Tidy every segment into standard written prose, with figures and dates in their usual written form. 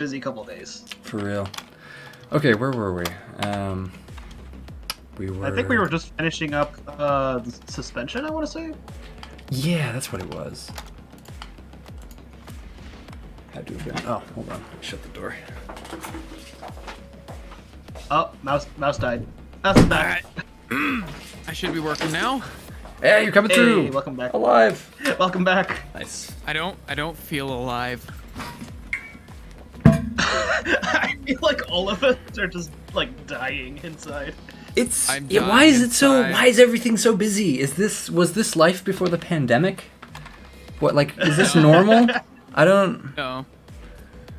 busy couple days. For real. Okay, where were we? I think we were just finishing up the suspension, I want to say. Yeah, that's what it was. Had to have been. Oh, hold on. Shut the door. Oh, mouse died. Mouse back. I should be working now. Hey, you're coming through. Hey, welcome back. Alive. Welcome back. Nice. I don't feel alive. I feel like all of us are just like dying inside. It's I'm why is it so? dying Why is everything so busy? Was this life before the pandemic? What, like, is this normal? I don't. No.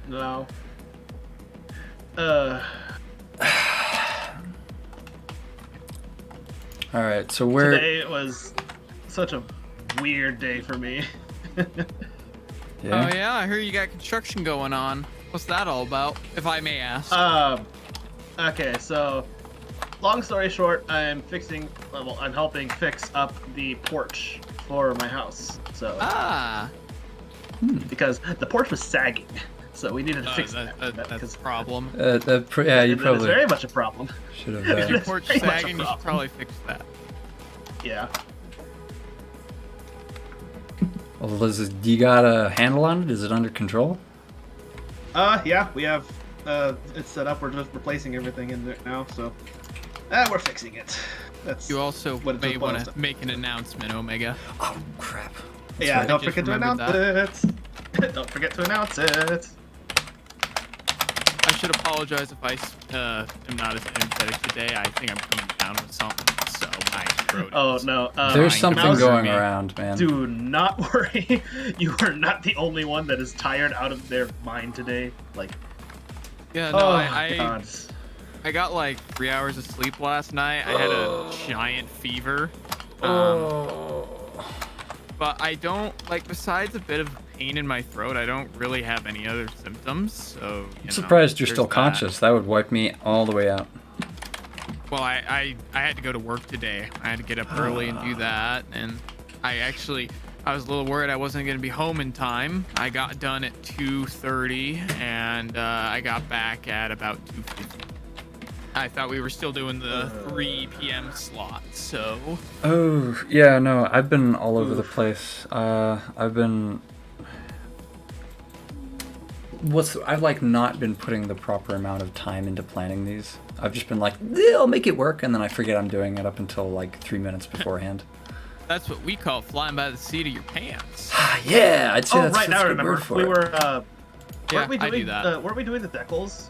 No. All right, so where? Today it was such a weird day for me. Oh yeah, I hear you got construction going on. What's that all about, if I may ask? Okay, so long story short, I'm helping fix up the porch for my house. So because the porch was sagging, so we needed to fix that. That's a problem. Yeah, you It's probably very much a problem. should have. If your It's porch very much a sagging, you should problem. probably fix that. Yeah. Well, you got a handle on it? Is it under control? Yeah, we have it's set up. We're just replacing everything in there now, so we're fixing it. That's You also what it may boils want down to to. make an announcement, Omega. Oh crap! Yeah, right. don't I just forget to announce remembered it. Don't forget to announce it. I should apologize if I am not as energetic today. I think I'm coming down with something, so my throat. Oh is no. There's fine. something Mouse- going me. around, man. Do not worry. You are not the only one that is tired out of their mind today. Like, Yeah, no, oh God. I got like 3 hours of sleep last night. I had a giant fever. But I don't, like, besides a bit of pain in my throat, I don't really have any other symptoms. So, I'm surprised you're still conscious. That would wipe me all the way out. Well, I had to go to work today. I had to get up early and do that. And I was a little worried I wasn't going to be home in time. I got done at 2:30 and I got back at about 2:50. I thought we were still doing the 3 p.m. slot, so... Oh, yeah, no, I've been all over the place. I've like not been putting the proper amount of time into planning these. I've just been like, I'll make it work, and then I forget I'm doing it up until like 3 minutes beforehand. That's what we call flying by the seat of your pants. Yeah, I'd say Oh that's right, that's now I a good remember. word for We it. were. Yeah, Weren't we I doing do that. Weren't we doing the decals?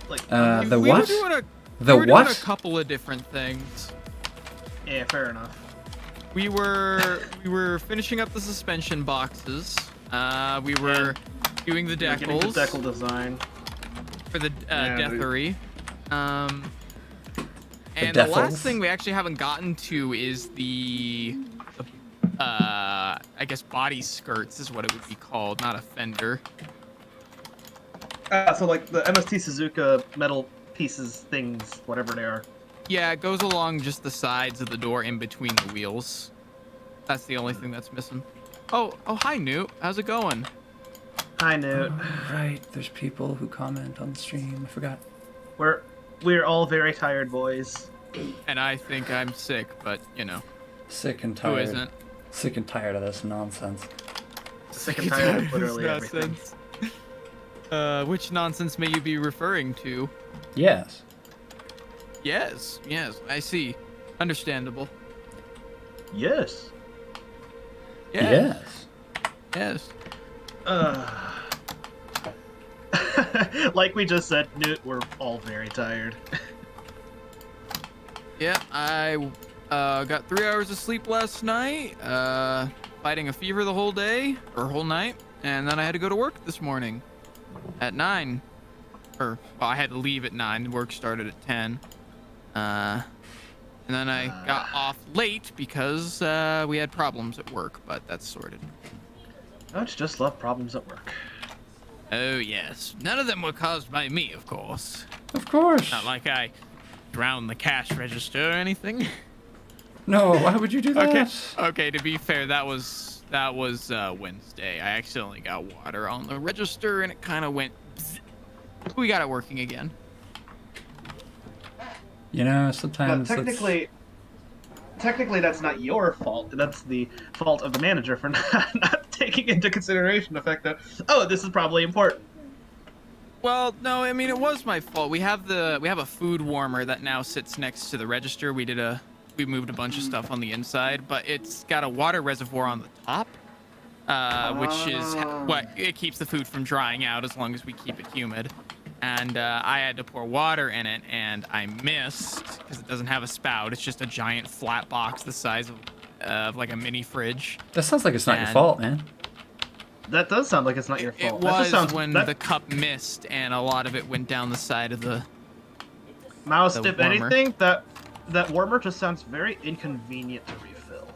Like. The we what? Were doing a, The we were doing what? a couple of different things. Yeah, fair enough. We were finishing up the suspension boxes. We were doing the We're getting the decals decal design. for the Yeah, deathery. And the decals? last thing we actually haven't gotten to is the I guess body skirts is what it would be called, not a fender. So like the MST Suzuka metal pieces, things, whatever they are. Yeah, it goes along just the sides of the door in between the wheels. That's the only thing that's missing. Oh, hi Newt. How's it going? Hi, Newt. Right, there's people who comment on the stream. I forgot. We're all very tired, boys. And I think I'm sick, but you know, Sick and who tired. isn't? Sick and tired of this nonsense. Sick and tired of literally everything. Which nonsense may you be referring to? Yes. Yes, I see. Understandable. Yes. Yes. Yes. Like we just said, Newt, we're all very tired. Yeah, I got 3 hours of sleep last night, fighting a fever the whole day, or whole night, and then I had to go to work this morning at 9. Well, I had to leave at 9, work started at 10. And then I got off late because we had problems at work, but that's sorted. Don't you just love problems at work? Oh, yes. None of them were caused by me, of course. Of course. Not like I drowned the cash register or anything. No, why would you do that? Okay, to be fair, that was Wednesday. I accidentally got water on the register and it kind of went bzzz. We got it working again. You know, But sometimes technically, that's not your fault. That's the fault of the manager for not taking into consideration the fact that, oh, this is probably important. Well, no, I mean it was my fault. We have a food warmer that now sits next to the register. We moved a bunch of stuff on the inside, but it's got a water reservoir on the top, which is what it keeps the food from drying out as long as we keep it humid. And I had to pour water in it, and I missed because it doesn't have a spout. It's just a giant flat box the size of like a mini fridge. that sounds like it's not your fault, man. That does sound like it's not your fault. It That just was sounds, when that, the cup missed, and a lot of it went down the side of the. Mouse, the if warmer. anything, that warmer just sounds very inconvenient to refill.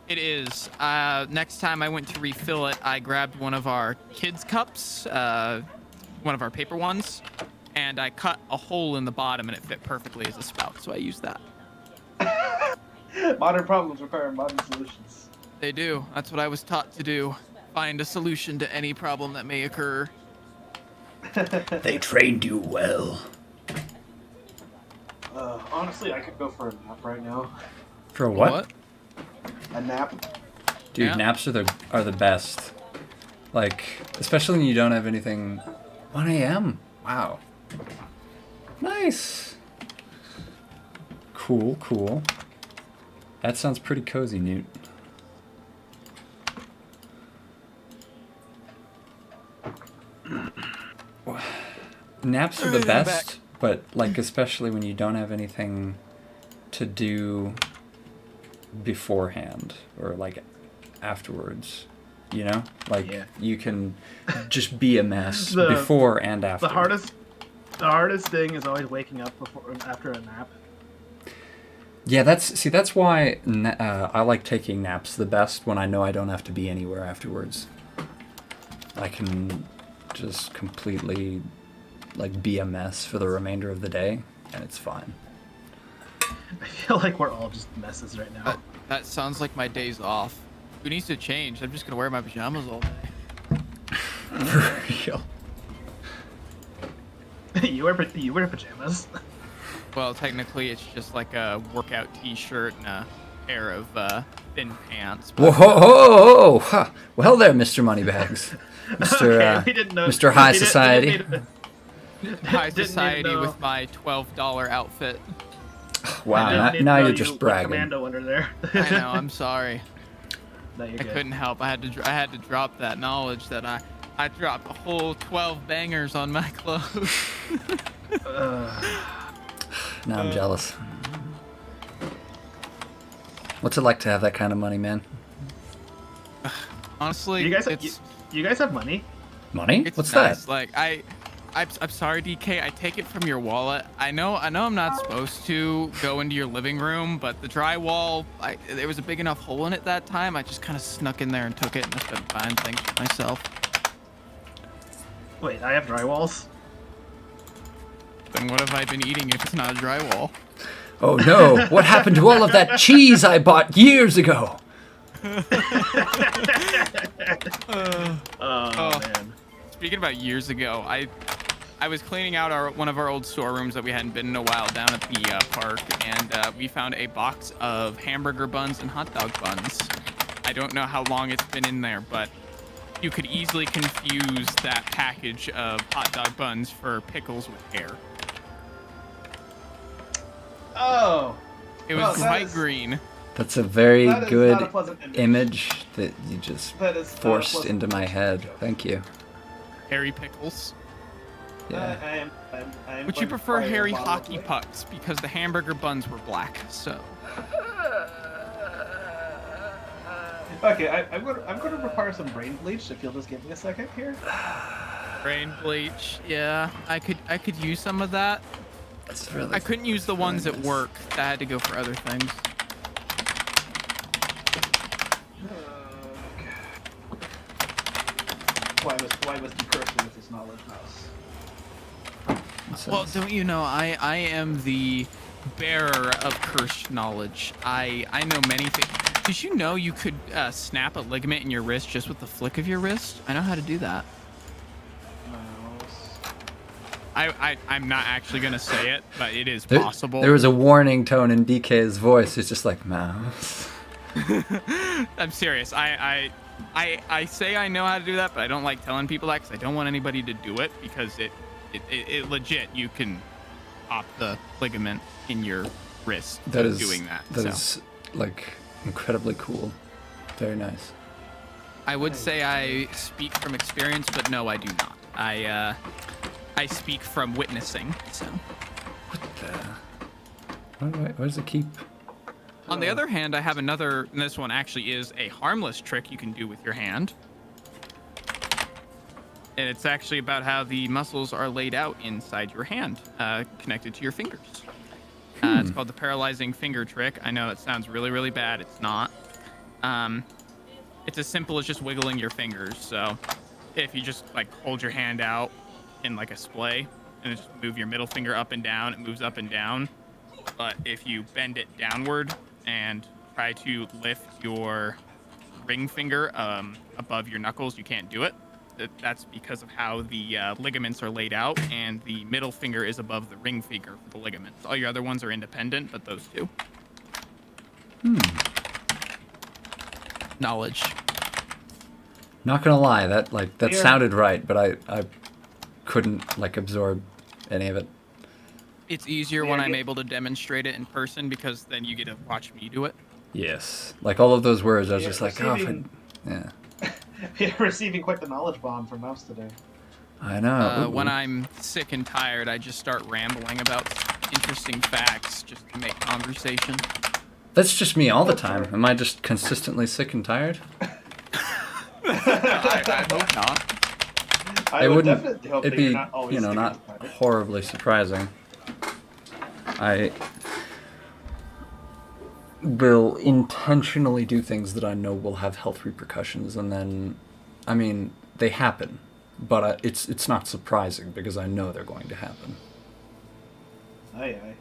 It is. Next time I went to refill it, I grabbed one of our kids' cups, one of our paper ones, and I cut a hole in the bottom, and it fit perfectly as a spout, so I used that. Modern problems require modern solutions. They do. That's what I was taught to do. Find a solution to any problem that may occur. They trained you well. Honestly, I could go for a nap right now. For what? A nap? Dude, Yeah. naps are the best. Like, especially when you don't have anything. 1 a.m. Wow. Nice. Cool, cool. That sounds pretty cozy, Newt. Naps are the Everything best, back. but like especially when you don't have anything to do beforehand or like afterwards. You know? Like Yeah. you can just be a mess The- before and after. The hardest thing is always waking up after a nap. Yeah, that's why I like taking naps the best when I know I don't have to be anywhere afterwards. I can just completely like be a mess for the remainder of the day, and it's fine. I feel like we're all just messes right now. That sounds like my days off. Who needs to change? I'm just gonna wear my pajamas all day. For real. You wear pajamas. Well, technically, it's just like a workout T-shirt and a pair of thin pants. Whoa, ho, ho, ho, huh. Well there, Mr. Moneybags. Mr. Okay, we didn't know. Mr. High we didn't- Society. High Didn't society even know. with my $12 outfit. Wow, Didn't need to now know you're you just went bragging. Commando under there. I know. I'm sorry. No, you're I good. couldn't help. I had to drop that knowledge that I dropped a whole 12 bangers on my clothes. Now I'm jealous. What's it like to have that kind of money, man? Honestly, You guys, it's you guys have money? Money? it's What's nice. that? Like I'm sorry, DK. I take it from your wallet. I know I'm not supposed to go into your living room, but the drywall, there was a big enough hole in it that time. I just kind of snuck in there and took it, and I've been buying things for myself. Wait, I have drywalls? Then what have I been eating if it's not a drywall? Oh no! What happened to all of that cheese I bought years ago? Oh, man. Speaking about years ago, I was cleaning out one of our old storerooms that we hadn't been in a while down at the park, and we found a box of hamburger buns and hot dog buns. I don't know how long it's been in there, but you could easily confuse that package of hot dog buns for pickles with hair. Oh. It Well, was that quite is- green. That's a very That is not a good pleasant image that you just That is not a forced pleasant into my image. head. Thank you. Hairy pickles. Yeah. I am Would going you to prefer fire a hairy bottle hockey away. pucks? Because the hamburger buns were black, so... Okay, I'm going to require some brain bleach if you'll just give me a second here. Brain bleach, yeah. I could use some of that. That's really. I couldn't use the ones at nice. work. That had to go for other things. Why was he cursing with his knowledge mouse? Well, don't you know, I am the bearer of cursed knowledge. I know many things. Did you know you could snap a ligament in your wrist just with the flick of your wrist? I know how to do that. Mouse. I'm not actually gonna say it, but it is There- possible. There was a warning tone in DK's voice. It's just like, mouse. I'm serious. I say I know how to do that, but I don't like telling people that because I don't want anybody to do it because it legit you can pop the ligament in your wrist That is doing that. That so. is like incredibly cool. Very nice. I would say I speak from experience, but no, I do not. I speak from witnessing. So. Why does it keep? On the other hand, I have another, and this one actually is a harmless trick you can do with your hand. And it's actually about how the muscles are laid out inside your hand, connected to your fingers. It's called the paralyzing finger trick. I know that sounds really, really bad. It's not. It's as simple as just wiggling your fingers. So if you just like hold your hand out in like a splay and just move your middle finger up and down, it moves up and down. But if you bend it downward and try to lift your ring finger above your knuckles, you can't do it. That's because of how the ligaments are laid out, and the middle finger is above the ring finger for the ligaments. All your other ones are independent, but those two. Knowledge. Not gonna lie, that Here. sounded right, but I couldn't like absorb any of it. It's easier when I'm able to demonstrate it in person because then you get to watch me do it. Yes, like all of those words, I was Yeah, just like, receiving- yeah, You're receiving quite the knowledge bomb from Mouse today. I know. Ooh. When I'm sick and tired, I just start rambling about interesting facts just to make conversation. That's just me all the time. Am I just consistently sick and tired? I hope not. I It would wouldn't. definitely hope It'd that be, you're not always sick not and tired. horribly surprising. I will intentionally do things that I know will have health repercussions, and then, I mean, they happen, but it's not surprising because I know they're going to happen. Aye, aye.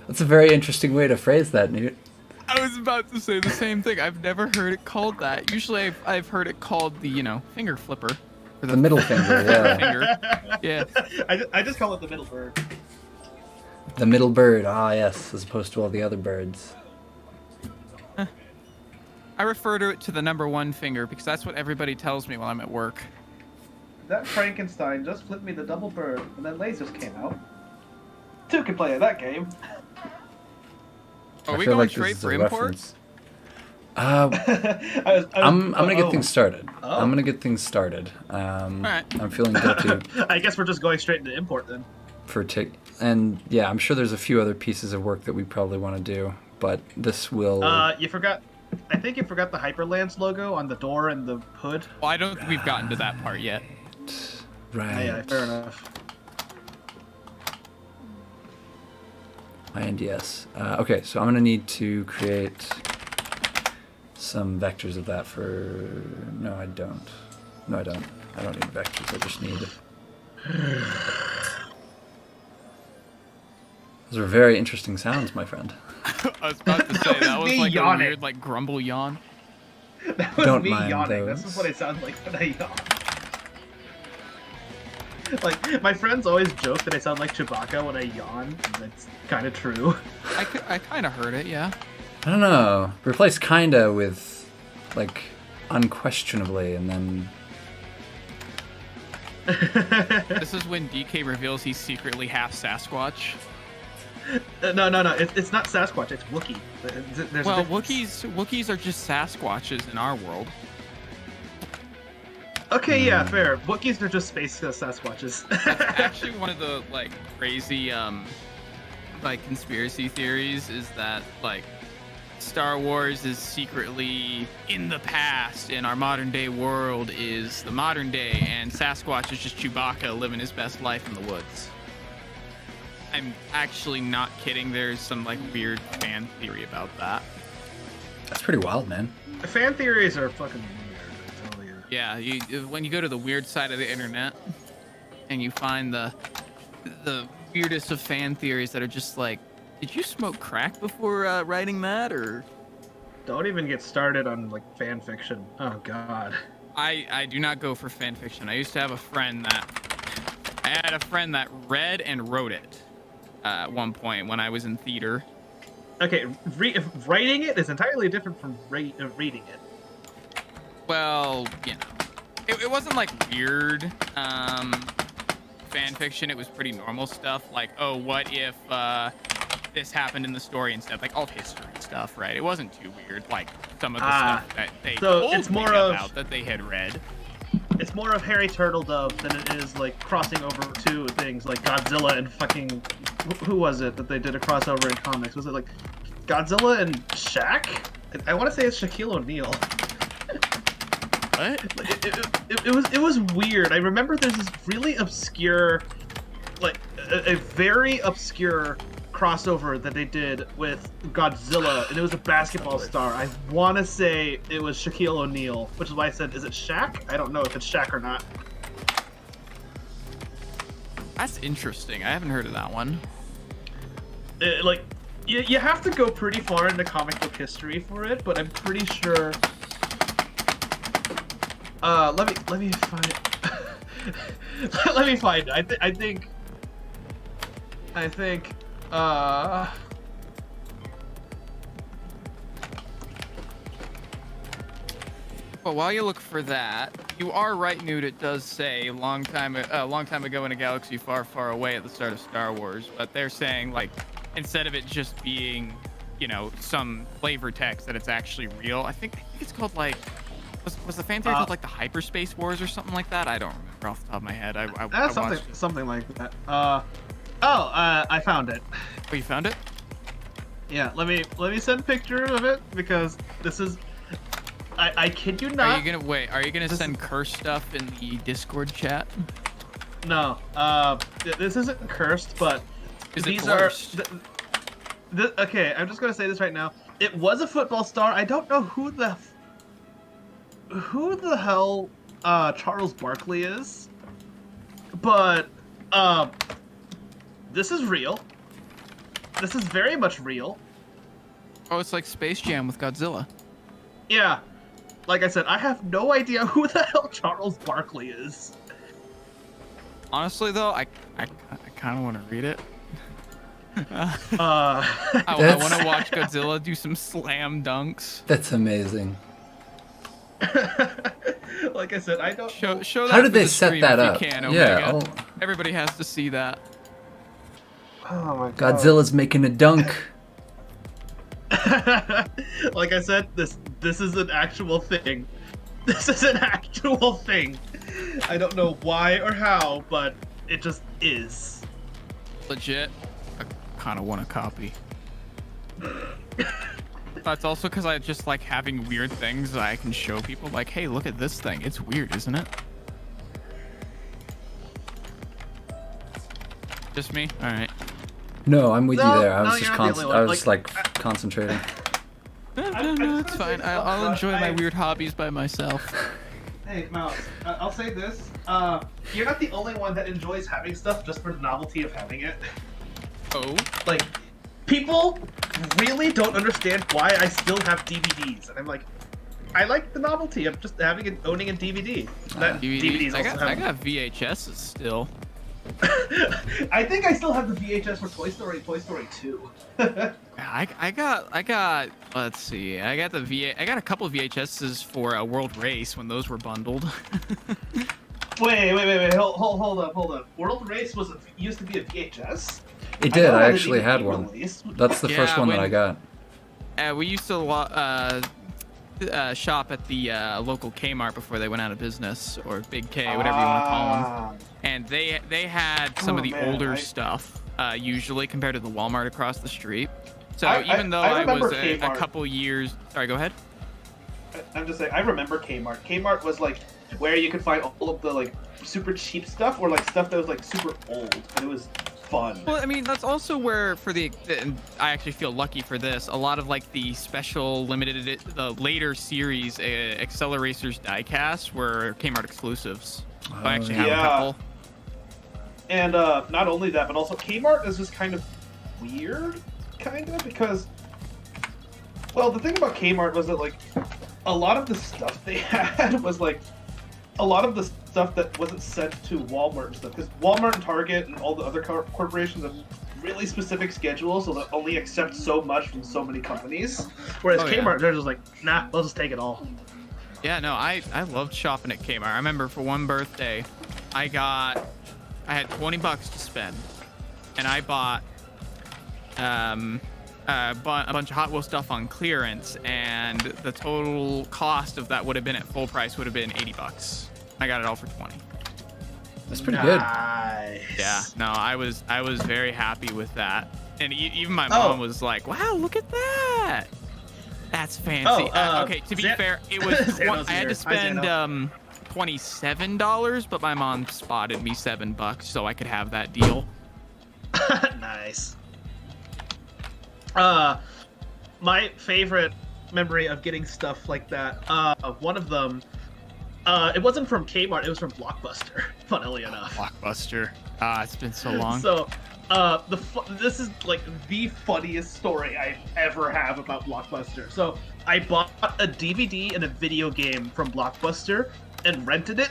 That's a very interesting way to phrase that, Newt. I was about to say the same thing. I've never heard it called that. Usually I've heard it called the, finger flipper. Or The middle finger, yeah. finger. Yeah. I just call it the middle bird. The middle bird, ah yes, as opposed to all the other birds. I refer to it to the number one finger because that's what everybody tells me while I'm at work. That Frankenstein just flipped me the double bird, and then lasers came out. Two can play at that game. Are I we feel going like this straight is for a import? reference. I was, I'm gonna get oh. things started. Oh. I'm gonna get things started. Alright. I'm feeling guilty I guess we're just going straight into import then. for and yeah, I'm sure there's a few other pieces of work that we probably want to do, but this will. You forgot. I think you forgot the Hyperlance logo on the door and the hood. Well, I don't think we've gotten to that part yet. Right. Yeah, fair enough. And yes. Okay, so I'm gonna need to create some vectors of that for. No, I don't. No, I don't. I don't need vectors. I just need. Those are very interesting sounds, my friend. I was about to say that was me like yawning. a weird like grumble yawn. That was Don't me mind yawning. those. This is what it sounds like when I yawn. Like, my friends always joke that I sound like Chewbacca when I yawn. And that's kind of true. I kind of heard it, yeah. I don't know. Replace kinda with, like, unquestionably, and then. This is when DK reveals he's secretly half Sasquatch. No. It's not Sasquatch. It's Wookiee. There's a Well, difference. Wookiees are just Sasquatches in our world. Okay, yeah, fair. Wookiees are just space Sasquatches. That's actually one of the like crazy like conspiracy theories is that like Star Wars is secretly in the past and our modern day world is the modern day and Sasquatch is just Chewbacca living his best life in the woods. I'm actually not kidding. There's some like weird fan theory about that. That's pretty wild, man. Fan theories are fucking weird. I tell you. Yeah, when you go to the weird side of the internet and you find the weirdest of fan theories that are just like, did you smoke crack before writing that, or? Don't even get started on like fan fiction. Oh god. I do not go for fan fiction. I used to have a friend that read and wrote it at one point when I was in theater. Okay, writing it is entirely different from reading it. Well, it wasn't like weird fan fiction. It was pretty normal stuff, like, oh, what if this happened in the story instead, like alt history stuff, right? It wasn't too weird, like some of the stuff that they told me about that they had read. It's more of Harry Turtledove than it is like crossing over to things like Godzilla and fucking who was it that they did a crossover in comics? Was it like Godzilla and Shaq? I want to say it's Shaquille O'Neal. What? It was weird. I remember there's this really obscure, like a very obscure crossover that they did with Godzilla, and it was a basketball star. I want to say it was Shaquille O'Neal, which is why I said, is it Shaq? I don't know if it's Shaq or not. That's interesting. I haven't heard of that one. Like, you have to go pretty far into comic book history for it, but I'm pretty sure. Let me find it. Let me find it. I think. Well, while you look for that, you are right, Newt. It does say long time ago in a galaxy far, far away at the start of Star Wars. But they're saying, like, instead of it just being, some flavor text, that it's actually real. I think it's called, like, was the fan theory called, like, the Hyperspace Wars or something like that? I don't remember off the top of my head. I something like that. I found it. Oh, you found it? Yeah, let me send a picture of it, because this is. I kid you not. Are you gonna send cursed stuff in the Discord chat? No. This isn't cursed, but these are. Okay, I'm just gonna say this right now. It was a football star. I don't know who the hell Charles Barkley is, but this is real. This is very much real. Oh, it's like Space Jam with Godzilla. Yeah. Like I said, I have no idea who the hell Charles Barkley is. Honestly, though, I kind of want to read it. I want to watch Godzilla do some slam dunks. That's amazing. Like I said, I don't show that. How did they set that up? Yeah, everybody has to see that. Oh my god. Godzilla's making a dunk. Like I said, this is an actual thing. This is an actual thing. I don't know why or how, but it just is. Legit. I kind of want a copy. That's also because I just like having weird things that I can show people. Like, hey, look at this thing. It's weird, isn't it? Just me? All right. No, I'm with you there. I was you're just concentrating. No, it's fine. I'll enjoy my weird hobbies by myself. Hey, Mouse, I'll say this. You're not the only one that enjoys having stuff just for the novelty of having it. Oh? Like, people really don't understand why I still have DVDs. And I'm like, I like the novelty of just having it, owning a DVD. DVDs I got VHSs still. I think I still have the VHS for Toy Story 2. I got let's see. I got a couple of VHSs for World Race when those were bundled. Wait. Hold up. World Race used to be a VHS? It did. I actually had one. That's the first one that I got. We used to shop at the local Kmart before they went out of business, or Big K, whatever you want to call them. And they had some of the older stuff, usually, compared to the Walmart across the street. So even though I was a couple years... Sorry, go ahead. I'm just saying, I remember Kmart. Kmart was like where you could find all of the like super cheap stuff, or like stuff that was like super old, and it was fun. Well, I mean, that's also where and I actually feel lucky for this. A lot of like the special limited, the later series Acceleracers diecast were Kmart exclusives. So I actually have a couple. And not only that, but also Kmart is just kind of weird, because, well, the thing about Kmart was that like a lot of the stuff they had was like a lot of the stuff that wasn't sent to Walmart and stuff, because Walmart and Target and all the other corporations have really specific schedules, so they only accept so much from so many companies. Whereas Kmart, they're just like, nah, we'll just take it all. Yeah, no, I loved shopping at Kmart. I remember for one birthday, I had $20 to spend, and I bought a bunch of Hot Wheels stuff on clearance, and the total cost of that would have been at full price would have been $80. I got it all for 20. That's pretty good. Yeah, no, I was very happy with that, and even my mom was like, "Wow, look at that! That's fancy." Okay, to be fair, it was I had to spend $27, but my mom spotted me $7, so I could have that deal. Nice. My favorite memory of getting stuff like that, one of them, it wasn't from Kmart, it was from Blockbuster, funnily enough. Blockbuster. It's been so long. So, this is like the funniest story I ever have about Blockbuster. So, I bought a DVD and a video game from Blockbuster and rented it,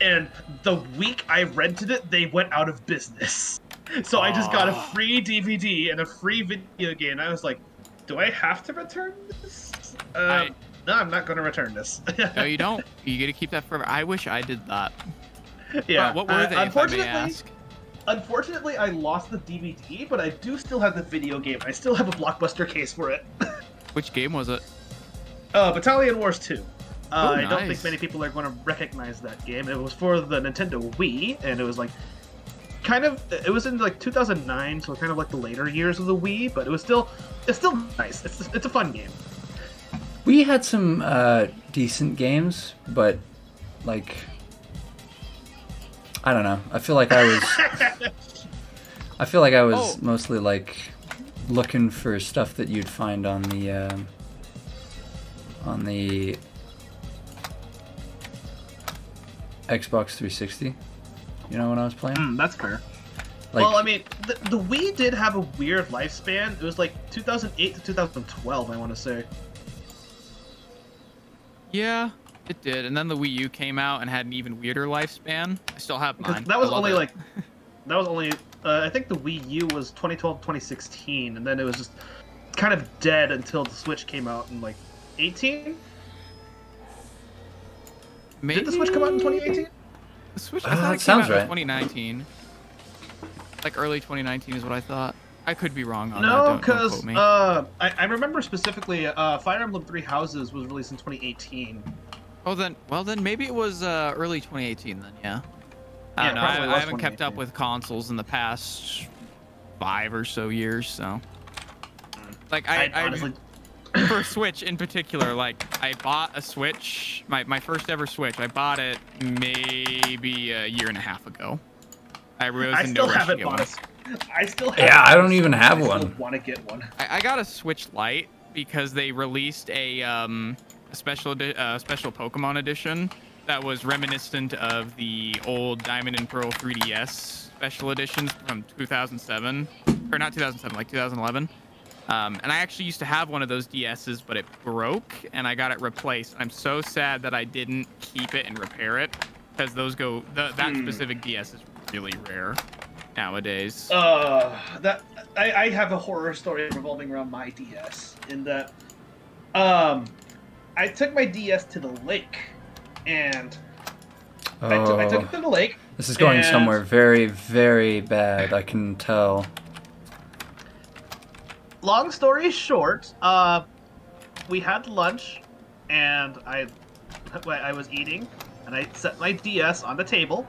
and the week I rented it, they went out of business. So I just got a free DVD and a free video game. I was like, do I have to return this? No, I'm not going to return this. No, you don't. You get to keep that forever. I wish I did that. Yeah. What were they, if I may ask? Unfortunately, I lost the DVD, but I do still have the video game. I still have a Blockbuster case for it. Which game was it? Battalion Wars 2. I don't think nice. many people are going to recognize that game. It was for the Nintendo Wii, and it was like it was in like 2009, so kind of like the later years of the Wii, but it's still nice. It's a fun game. We had some decent games, but like, I don't know. I feel like I was mostly like looking for stuff that you'd find on the Xbox 360. You know when I was playing? That's fair. Like, well, I mean, the Wii did have a weird lifespan. It was like 2008 to 2012, I want to say. Yeah, it did. And then the Wii U came out and had an even weirder lifespan. I still have mine. That was only I think the Wii U was 2012, 2016, and then it was just kind of dead until the Switch came out in like 18. Maybe... Did the Switch come out in 2018? The Switch, I thought it came out in 2019. Like early 2019 is what I thought. I could be wrong on that. No, because I remember specifically Fire Emblem Three Houses was released in 2018. Oh, then maybe it was early 2018 then, yeah. I don't know. Probably I haven't kept up with consoles in the past 5 or so years, so. Like I honestly. For Switch in particular, like I bought a Switch, my first ever Switch. I bought it maybe a year and a half ago. I still haven't bought it. I still have. Yeah, I don't even have one. I still want to get one. I got a Switch Lite because they released a special Pokemon edition that was reminiscent of the old Diamond and Pearl 3DS special editions from 2007, or not 2007, like 2011. And I actually used to have one of those DSs, but it broke, and I got it replaced. I'm so sad that I didn't keep it and repair it, because that specific DS is really rare nowadays. I have a horror story revolving around my DS, in that I took my DS to the lake, and I took it to the lake. This is going somewhere very, very bad, I can tell. Long story short, we had lunch, and I was eating, and I set my DS on the table,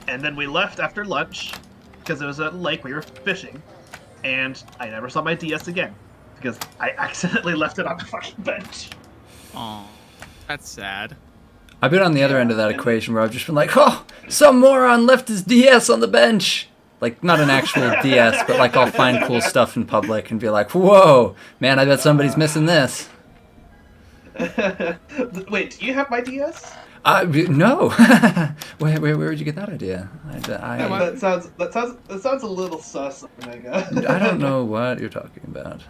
and then we left after lunch, because it was a lake, we were fishing, and I never saw my DS again, because I accidentally left it on the fucking bench. Aw, that's sad. I've been on the other end of that equation where I've just been like, oh, some moron left his DS on the bench. Like, not an actual DS, but like I'll find cool stuff in public and be like, whoa, man, I bet somebody's missing this. Wait, do you have my DS? No. Where would you get that idea? That sounds a little sus, Omega. I don't know what you're talking about.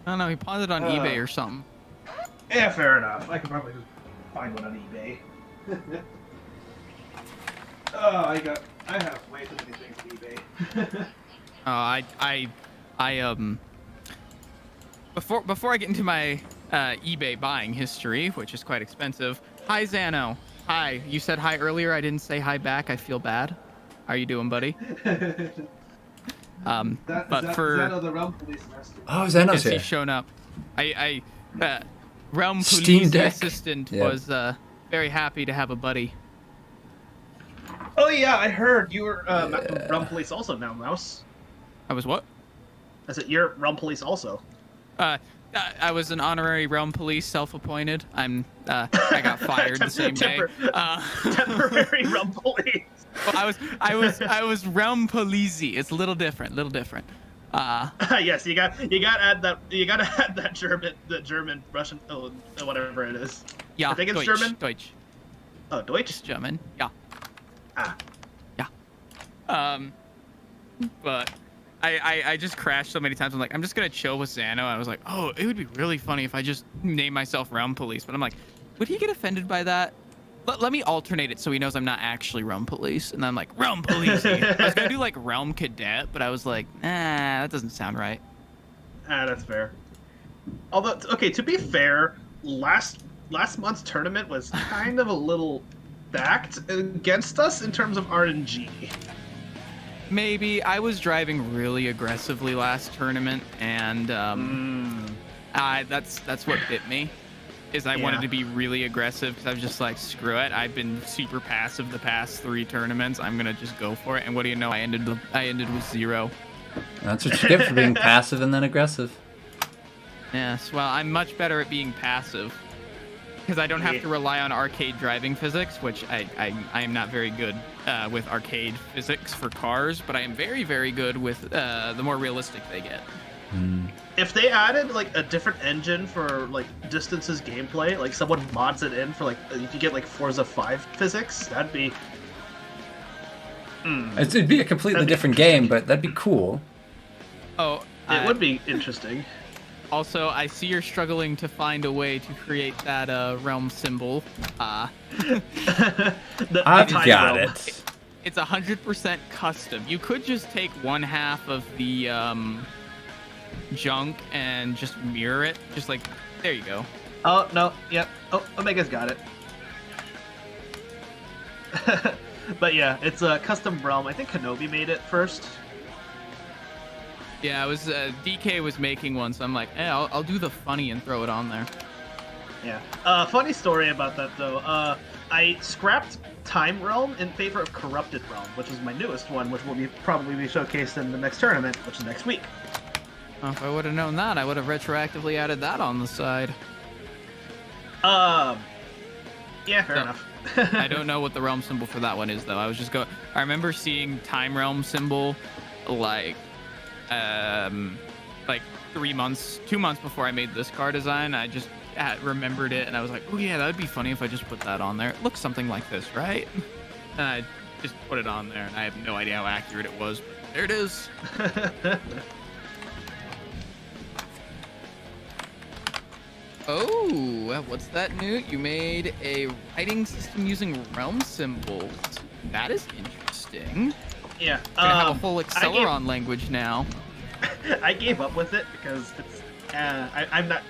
I don't know, he pawned it on eBay or something. Yeah, fair enough. I could probably find one on eBay. Oh, I have way too many things on eBay. Before I get into my eBay buying history, which is quite expensive. Hi, Zano. Hi. You said hi earlier. I didn't say hi back. I feel bad. How are you doing, buddy? Zeno, the Realm Police Master. Oh, Zeno's He's here. shown up. Realm Steam Police Deck. assistant Yep. was very happy to have a buddy. Oh yeah, I heard you were Realm Police also now, Mouse. I was what? I said you're Realm Police also. I was an honorary Realm Police, self-appointed. I got fired the same day. Temporary Realm Police. Well, I was Realm Police-y. It's a little different. Yes, you got to add that German, Russian, whatever it is. Yeah, I think it's Deutsch, German. Deutsch. Oh, Deutsch. It's German. Yeah. Ah. Yeah. But I just crashed so many times. I'm like, I'm just gonna chill with Xano. I was like, oh, it would be really funny if I just name myself Realm Police. But I'm like, would he get offended by that? Let me alternate it so he knows I'm not actually Realm Police. And then I'm like, Realm Police. I was gonna do like Realm Cadet, but I was like, that doesn't sound right. That's fair. Although, okay, to be fair, last month's tournament was kind of a little backed against us in terms of RNG. Maybe. I was driving really aggressively last tournament, and that's what bit me. Is I wanted to be really aggressive because I was just like, screw it. I've been super passive the past 3 tournaments. I'm gonna just go for it. And what do you know? I ended with 0. That's what you get for being passive and then aggressive. Yes. Well, I'm much better at being passive because I don't have to rely on arcade driving physics, which I am not very good with arcade physics for cars, but I am very, very good with the more realistic they get. If they added like a different engine for like distances gameplay, like someone mods it in for like if you get like Forza 5 physics, that'd be. It'd be a completely different game, but that'd be cool. Oh, It would be interesting. Also, I see you're struggling to find a way to create that realm symbol. I've time got realm. it. It's 100% custom. You could just take one half of the junk and just mirror it. Just like, there you go. Oh no, yep. Oh, Omega's got it. But yeah, it's a custom realm. I think Kenobi made it first. Yeah, it was DK was making one, so I'm like, I'll do the funny and throw it on there. Yeah. Funny story about that though. I scrapped Time Realm in favor of Corrupted Realm, which is my newest one, which will probably be showcased in the next tournament, which is next week. Well, if I would have known that, I would have retroactively added that on the side. Yeah, fair enough. I don't know what the realm symbol for that one is though. I remember seeing Time Realm symbol like 2 months before I made this car design. I just remembered it and I was like, oh yeah, that would be funny if I just put that on there. It looks something like this, right? And I just put it on there and I have no idea how accurate it was, but there it is. Oh, what's that, Newt? You made a writing system using realm symbols. That is interesting. Yeah. Gonna have a full Acceleron language now. I gave up with it because it's. I'm not.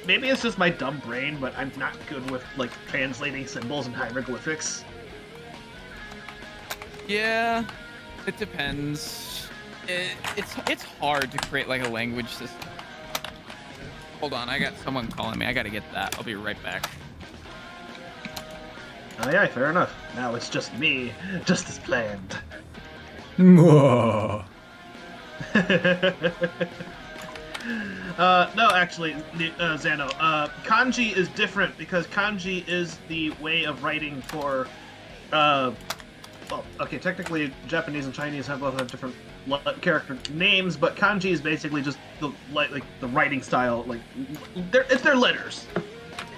Maybe it's just my dumb brain, but I'm not good with like translating symbols and hieroglyphics. Yeah, it depends. It's hard to create like a language system. Hold on, I got someone calling me. I gotta get that. I'll be right back. Oh yeah, fair enough. Now it's just me, just as planned. Whoa. No, actually, Zano, kanji is different because kanji is the way of writing for, well, okay, technically Japanese and Chinese both have different character names, but kanji is basically just the the writing style. Like, it's their letters.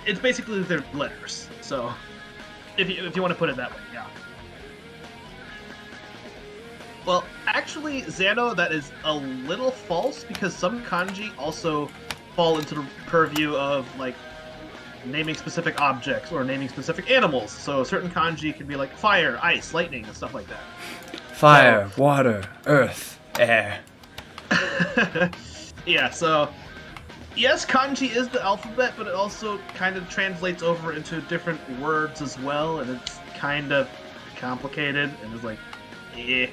It's basically their letters. So, if you want to put it that way, yeah. Well, actually, Zano, that is a little false because some kanji also fall into the purview of like naming specific objects or naming specific animals. So certain kanji can be like fire, ice, lightning, and stuff like that. Fire, water, earth, air. Yeah, so yes, kanji is the alphabet, but it also kind of translates over into different words as well, and it's kind of complicated, and it's like, eh.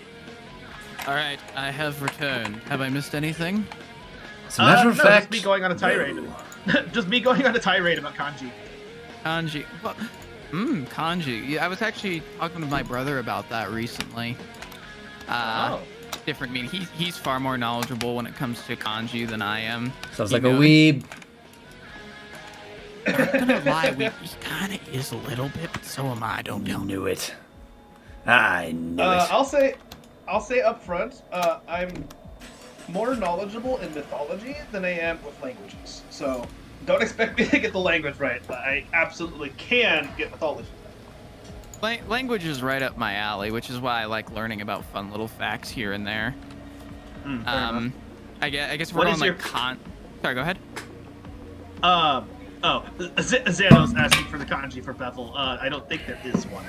All right, I have returned. Have I missed anything? As a matter of no, fact, just me going on a tirade. Just me going on a tirade about kanji. Kanji. What? Kanji. Yeah, I was actually talking to my brother about that recently. Different meaning. He's far more knowledgeable when it comes to kanji than I am. sounds You like a know, weeb. I'm not gonna lie, he kind of is a little bit, but so am I. Don't tell me. Knew it. I knew it. I'll say up front, I'm more knowledgeable in mythology than I am with languages. So don't expect me to get the language right, but I absolutely can get mythology. Language is right up my alley, which is why I like learning about fun little facts here and there. Fair enough. I guess we're What on is like your- Sorry, go ahead. Xano's asking for the kanji for bevel. I don't think there is one.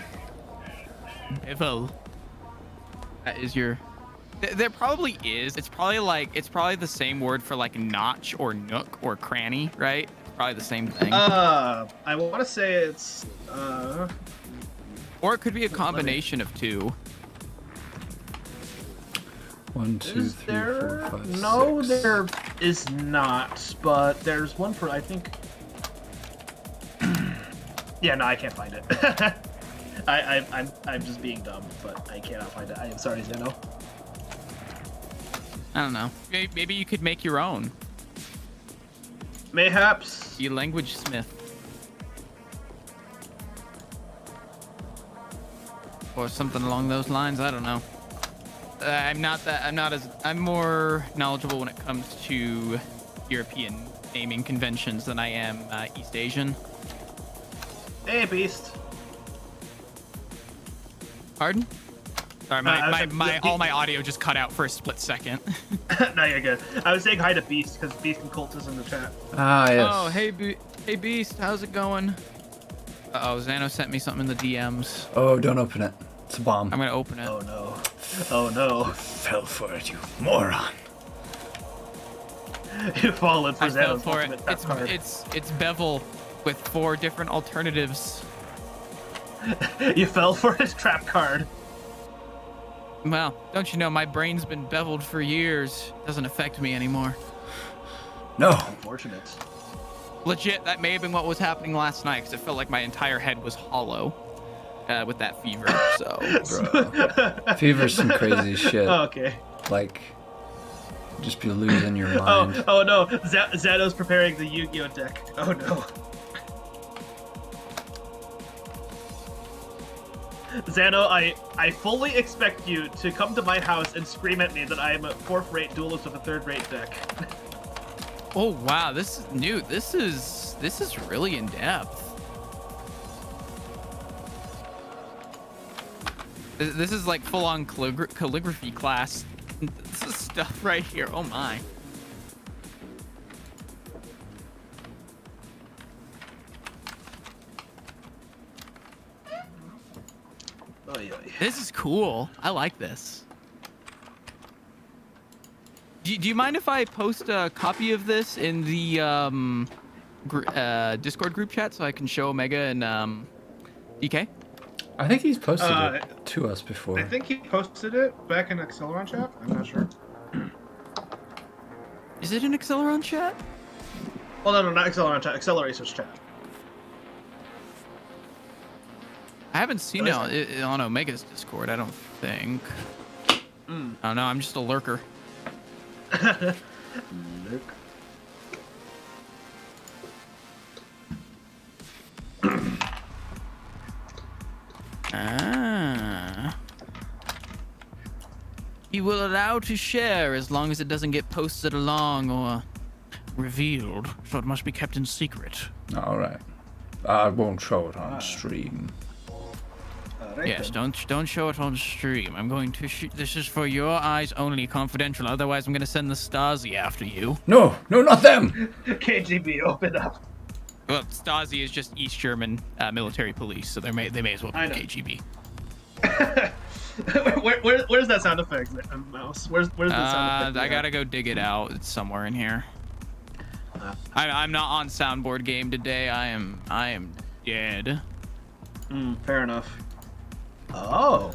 Bevel. That is your. There probably is. It's probably the same word for like notch or nook or cranny, right? It's probably the same thing. I want to say it's Or it could be a combination of two. 1, 2, Is 3, there? 4, 5, No, 6. there is not. But there's one for I think. Yeah, no, I can't find it. I'm just being dumb, but I cannot find it. I am sorry, Xano. I don't know. Maybe you could make your own. Mayhaps. Be a language smith. Or something along those lines. I don't know. I'm more knowledgeable when it comes to European naming conventions than I am East Asian. Hey, Beast. Pardon? Sorry, I was- all my audio just cut out for a split second. No, you're good. I was saying hi to Beast because Beast and Colt is in the chat. Ah, yes. Oh, hey Beast, how's it going? Uh-oh, Xano sent me something in the DMs. Oh, don't open it. It's a bomb. I'm gonna open it. Oh no. Oh no. Fell for it, you moron. You've fallen for I fell Xano's for it. ultimate trap card. It's Bevel with 4 different alternatives. You fell for his trap card. Well, don't you know my brain's been beveled for years. Doesn't affect me anymore. No. Unfortunate. Legit, that may have been what was happening last night because it felt like my entire head was hollow with that fever. So, Bro. Fever's some crazy shit. Oh, okay. Like, just be losing your mind. Oh no. Xano's preparing the Yu-Gi-Oh deck. Oh no. Xano, I fully expect you to come to my house and scream at me that I am a 4th-rate duelist with a 3rd-rate deck. oh wow, this is new. This is really in depth. This is like full-on calligraphy class. This is stuff right here. Oh my. Oy, oy. This is cool. I like this. Do you mind if I post a copy of this in the Discord group chat so I can show Omega and DK? I think he's posted Uh, it to us before. I think he posted it back in Acceleron chat. I'm not sure. Is it an Acceleron chat? Oh no, not Acceleron chat. Accelerator's chat. I haven't seen Oh, it on Omega's Discord, I don't think. Oh no, I'm just a lurker. Look. Ah. He will allow to share as long as it doesn't get posted along or revealed, so it must be kept in secret. All right. I won't show it on stream. Right Yes, then. don't show it on stream. I'm going to this is for your eyes only, confidential. Otherwise, I'm going to send the Stasi after you. No, not them. KGB, open up. Well, Stasi is just East German military police, so they may as well be I know. KGB. Where's that sound effect, Mouse? Where's the sound effect? I gotta go dig it out. It's somewhere in here. I'm not on soundboard game today. I am dead. Fair enough. Oh.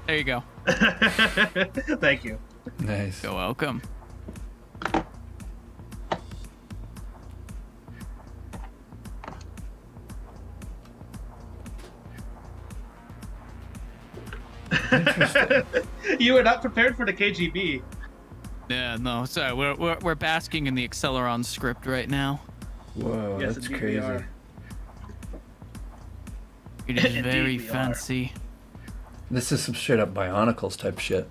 There you go. Thank you. Nice. You're welcome. You were not prepared for the KGB. Yeah, no. Sorry, we're basking in the Acceleron script right now. Whoa, Yes, that's indeed we crazy. are. It is Indeed very we are. fancy. This is some straight up Bionicles type shit.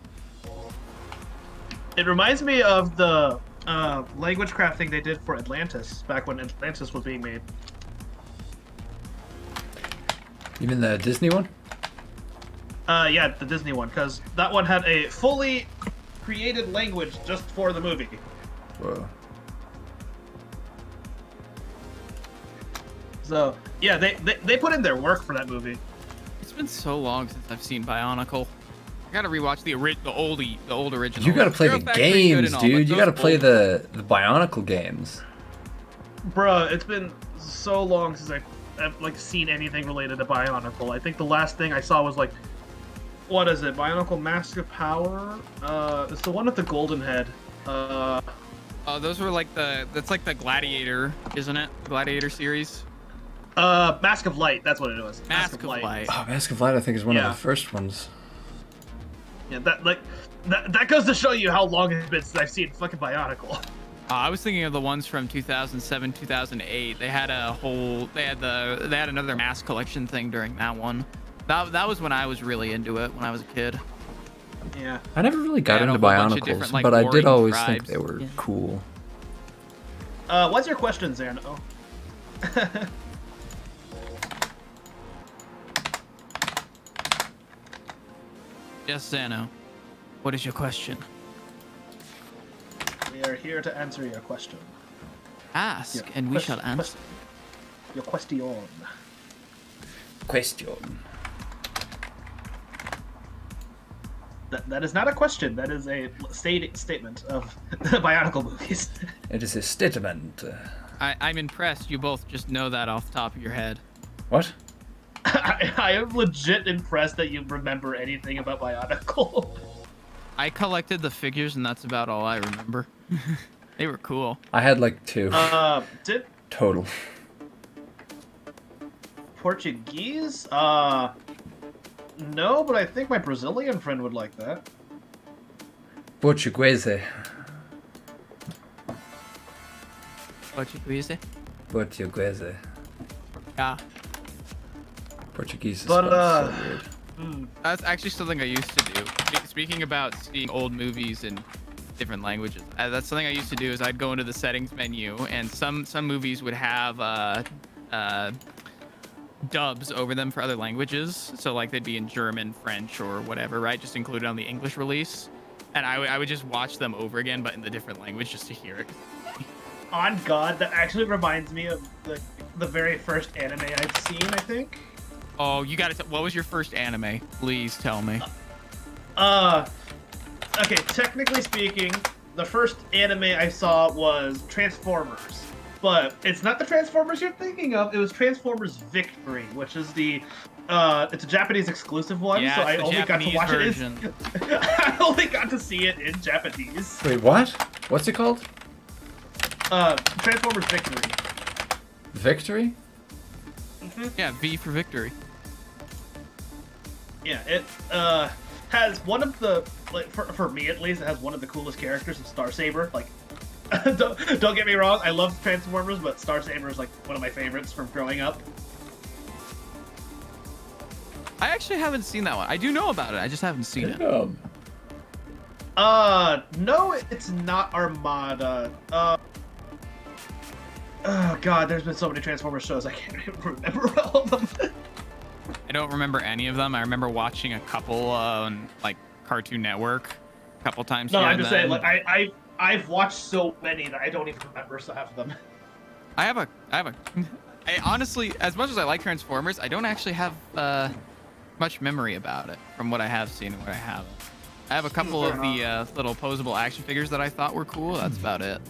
It reminds me of the language crafting they did for Atlantis back when Atlantis was being made. You mean the Disney one? Yeah, the Disney one, because that one had a fully created language just for the movie. Whoa. So yeah, they put in their work for that movie. It's been so long since I've seen Bionicle. I gotta rewatch the old original. You gotta play the They're pretty good games, and all, dude. but You gotta those play old- the Bionicle games. Bruh, it's been so long since I've like seen anything related to Bionicle. I think the last thing I saw was like, what is it? Bionicle Mask of Power? It's the one with the golden head. Oh, those were like that's like the Gladiator, isn't it? Gladiator series. Mask of Light. That's what it was. Mask of Light. Oh, Mask of Light, I think, is one Yeah. of the first ones. Yeah, that goes to show you how long it's been since I've seen fucking Bionicle. I was thinking of the ones from 2007, 2008. They had another mask collection thing during that one. That was when I was really into it when I was a kid. Yeah. I never really got They had a into whole bunch of Bionicles, different, like, but I did warring always tribes. think they were Yeah. cool. What's your question, Xano? Yes, Zano. What is your question? We are here to answer your question. Ask, Your and we question- shall answer. Your question. Question. That is not a question. That is a statement of the Bionicle movies. It is a statement. I'm impressed. You both just know that off the top of your head. What? I am legit impressed that you remember anything about Bionicle. I collected the figures, and that's about all I remember. They were cool. I had like 2 Did total. Portuguese? No, but I think my Brazilian friend would like that. Portuguese. Portuguese? Portuguese. Yeah. Portuguese is But, spelled so weird. That's actually something I used to do. Speaking about seeing old movies in different languages, that's something I used to do. Is I'd go into the settings menu, and some movies would have dubs over them for other languages. So like they'd be in German, French, or whatever, right? Just included on the English release. And I would just watch them over again, but in the different language, just to hear it. On God, that actually reminds me of the very first anime I've seen, I think. Oh, you gotta what was your first anime? Please tell me. Okay, technically speaking, the first anime I saw was Transformers. But it's not the Transformers you're thinking of. It was Transformers Victory, which is it's a Japanese exclusive one, Yeah, so it's I the only got to Japanese watch version. it I only got to see it in Japanese. Wait, what? What's it called? Transformers Victory. Victory? Yeah, V for victory. Yeah, it has one of the, like, for me at least, it has one of the coolest characters of Starsaber. Like, don't get me wrong, I love Transformers, but Starsaber is like one of my favorites from growing up. I actually haven't seen that one. I do know about it. I just haven't seen it. No, it's not Armada. Oh God, there's been so many Transformers shows I can't even remember all of them. I don't remember any of them. I remember watching a couple on like Cartoon Network a couple times. No, here I'm and just saying, then. like I've watched so many that I don't even remember half of them. I honestly, as much as I like Transformers, I don't actually have much memory about it from what I have seen and what I haven't. I have a couple of the little posable action figures that I thought were cool. That's about it.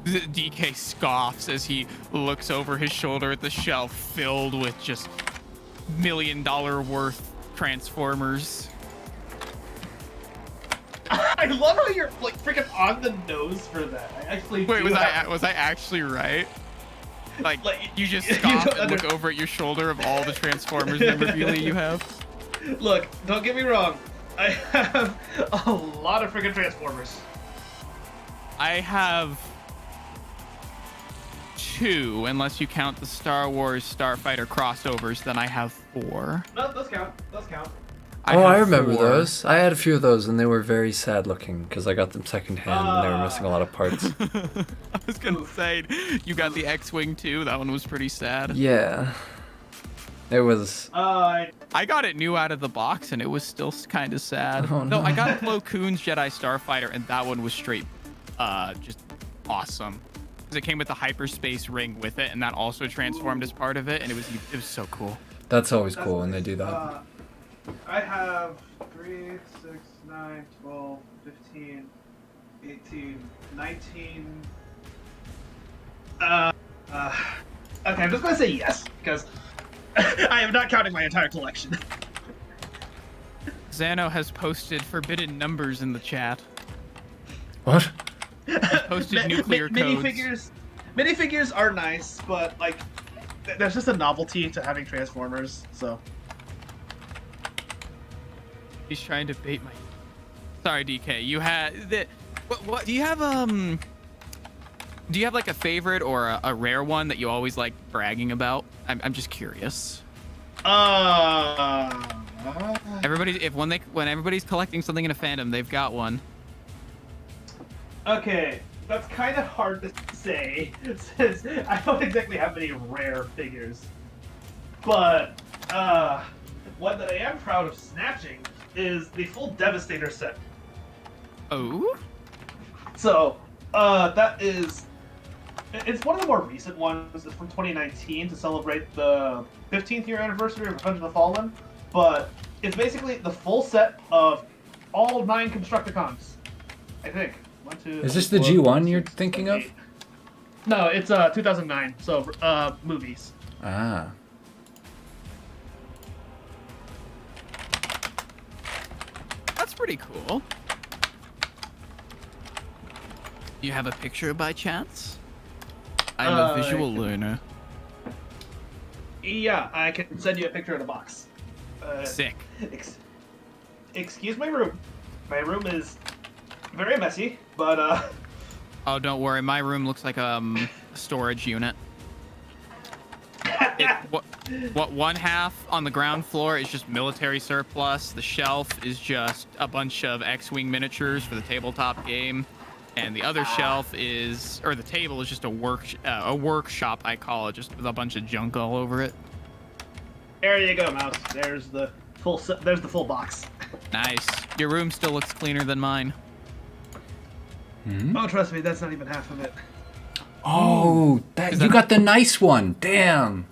DK scoffs as he looks over his shoulder at the shelf filled with just $1 million worth Transformers. I love how you're like freaking on the nose for that. I actually Wait, was I actually right? Like you just scoff and look over at your shoulder of all the Transformers memorabilia you have? Look, don't get me wrong. I have a lot of freaking Transformers. I have 2, unless you count the Star Wars Starfighter crossovers, then I have 4. No, those count. Those count. I remember those. I had a few of those, and they were very sad looking because I got them secondhand and they were missing a lot of parts. I was gonna say, you got the X-Wing too. That one was pretty sad. Yeah. It was... I got it new out of the box, and it was still kind of sad. Oh, no. No, I got Plo Koon's Jedi Starfighter, and that one was straight, just awesome. Because it came with the hyperspace ring with it, and that also transformed as part of it, and it was so cool. That's always cool when they do that. I have 3, 6, 9, 12, 15, 18, 19. Okay, I'm just gonna say yes because I am not counting my entire collection. Xano has posted forbidden numbers in the chat. What? He's posted nuclear codes. Minifigures are nice, but like, there's just a novelty to having Transformers. So. He's trying to bait my. Sorry, DK. You had the. What do you have? Do you have like a favorite or a rare one that you always like bragging about? I'm just curious. Everybody, when everybody's collecting something in a fandom, they've got one. Okay, that's kind of hard to say since I don't exactly have any rare figures. But one that I am proud of snatching is the full Devastator set. Oh? So, it's one of the more recent ones. It's from 2019 to celebrate the 15th year anniversary of Revenge of the Fallen. But it's basically the full set of all 9 Constructicons, I think. 1, 2, Is this the G1 you're thinking of? No, it's 2009, so movies. Ah. That's pretty cool. You have a picture by chance? I'm a visual learner. Yeah, I can send you a picture of the box. Sick. Excuse my room. My room is very messy, but Oh, don't worry. My room looks like a storage unit. What one half on the ground floor is just military surplus. The shelf is just a bunch of X-Wing miniatures for the tabletop game, and the other shelf is, or the table is just a workshop, I call it, just with a bunch of junk all over it. There you go, Mouse. There's the full box. Nice. Your room still looks cleaner than mine. Hmm? Oh, trust me, that's not even half of it. Oh, you got the nice one. Damn.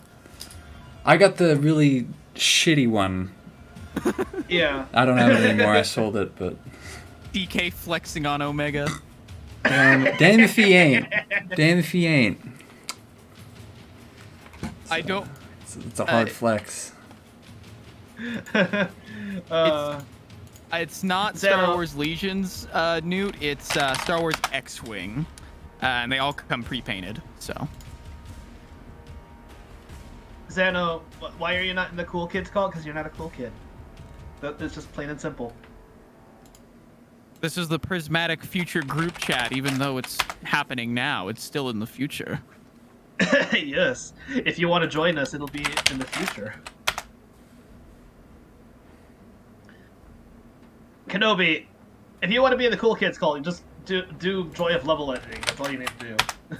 I got the really shitty one. Yeah. I don't have it anymore. I sold it, but... DK flexing on Omega. Damn if he ain't. Damn if he ain't. I don't... It's a hard flex. It's not Star Wars Legions, Newt. It's Star Wars X-Wing. And they all come pre-painted, so... Xano, why are you not in the cool kids call? Because you're not a cool kid. It's just plain and simple. This is the Prismatic future group chat, even though it's happening now. It's still in the future. Yes. If you want to join us, it'll be in the future. Kenobi, if you want to be in the cool kids call, you just do Joy of Level Editing. That's all you need to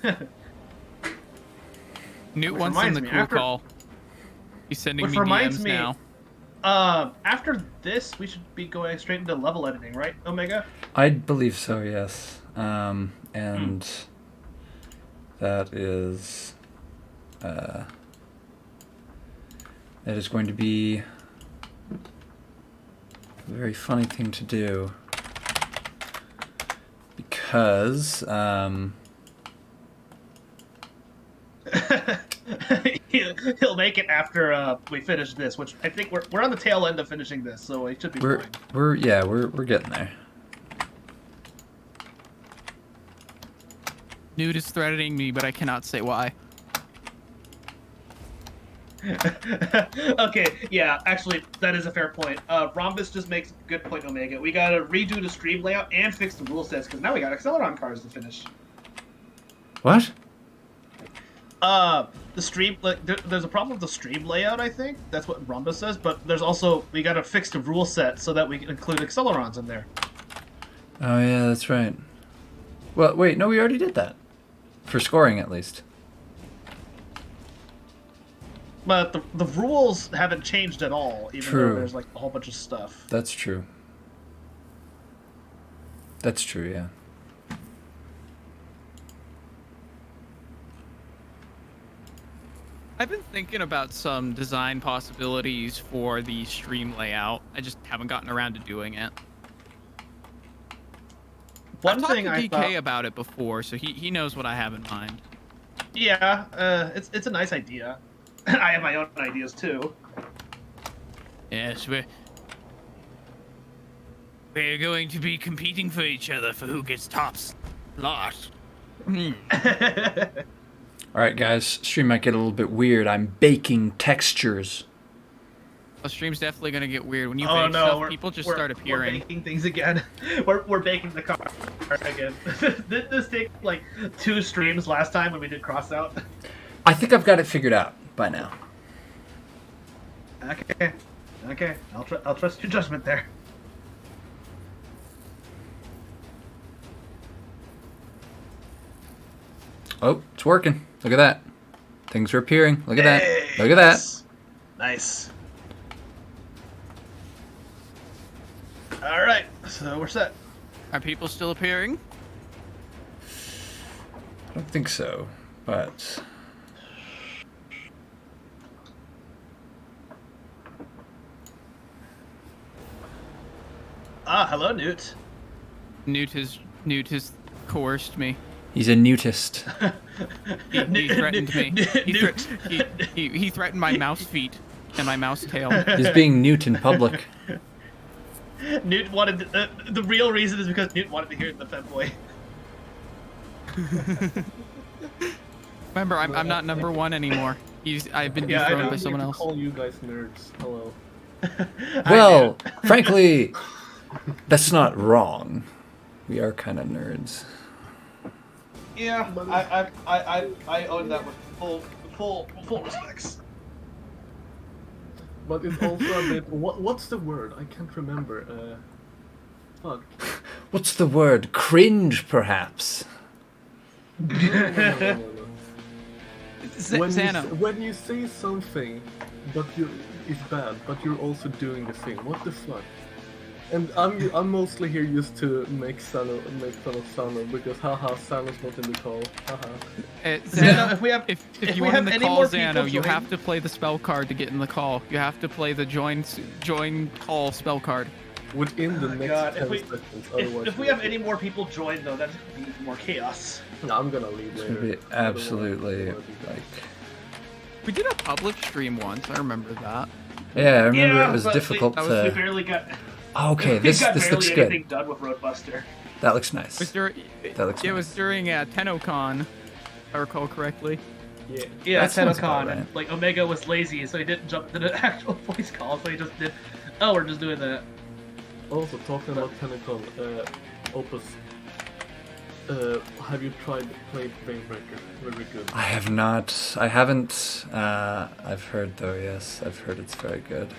do. Newt wants in the cool call. He's sending me reminds DMs me, now. After this, we should be going straight into level editing, right, Omega? I believe so, yes. And that is going to be a very funny thing to do because he'll make it after we finish this, which I think we're on the tail end of finishing this, so it should be fine. We're getting there. Newt is threatening me, but I cannot say why. Okay, yeah, actually, that is a fair point. Rhombus just makes a good point, Omega. We gotta redo the stream layout and fix the rule sets, because now we got Acceleron cards to finish. What? The stream, like, there's a problem with the stream layout, I think. That's what Rhombus says, but there's also, we gotta fix the rule set so that we can include Accelerons in there. Oh, yeah, that's right. Well, wait, no, we already did that. For scoring, at least. But the rules haven't changed at all, even though there's like a whole bunch of stuff. That's true. That's true, yeah. I've been thinking about some design possibilities for the stream layout. I just haven't gotten around to doing it. One I've thing talked I to DK thought, about it before, so he knows what I have in mind. yeah, it's a nice idea. I have my own ideas too. Yes, we're going to be competing for each other for who gets top slot. Alright, guys, stream might get a little bit weird. I'm baking textures. The stream's definitely gonna get weird when you Oh bake no, stuff. People just start We're appearing. baking things again. We're baking the car again. Didn't this take like 2 streams last time when we did cross out? I think I've got it figured out by now. Okay. I'll trust your judgment there. Oh, it's working. Look at that. Things are appearing. Look at that. Look at that. Nice. All right, so we're set. Are people still appearing? I don't think so, but... Hello, Newt. Newt has coerced me. He's a nudist. He threatened me. He threatened my mouse feet and my mouse tail. He's being Newt in public. Newt wanted the real reason is because Newt wanted to hear the femboy. Remember, I'm not number 1 anymore. I've been dethroned by someone else. Call you guys nerds. Hello. Well, frankly, that's not wrong. We are kind of nerds. Yeah, I own that with full respects. But it's also a bit. What's the word? I can't remember. Fuck. What's the word? Cringe, perhaps? No. Xano. When you say something, but it's bad, but you're also doing the thing. What the fuck? And I'm mostly here just to make fun of Sano because haha, Sano's not in the call. Haha. Xano, if you we want in have the any call, more Xano, people you join- have to play the spell card to get in the call. You have to play the join call spell card. Within the next God, 10 seconds. Otherwise, if we have any more people join though, that's gonna be more chaos. No, I'm gonna leave It's later. gonna be absolutely, like... We did a public stream once. I remember that. Yeah, I remember it was but difficult we to... barely got. Okay, this got looks barely good. anything done with Roadbuster. That looks nice. It was during, That looks it was nice. during TennoCon, if I recall correctly. Yeah, That sounds TennoCon. about right. Like Omega was lazy, so he didn't jump to the actual voice call, so he just did. Oh, we're just doing that. Also, talking about Tentacon, Opus, have you tried played Veilbreaker? Very good. I have not. I haven't. I've heard, though, yes. I've heard it's very good.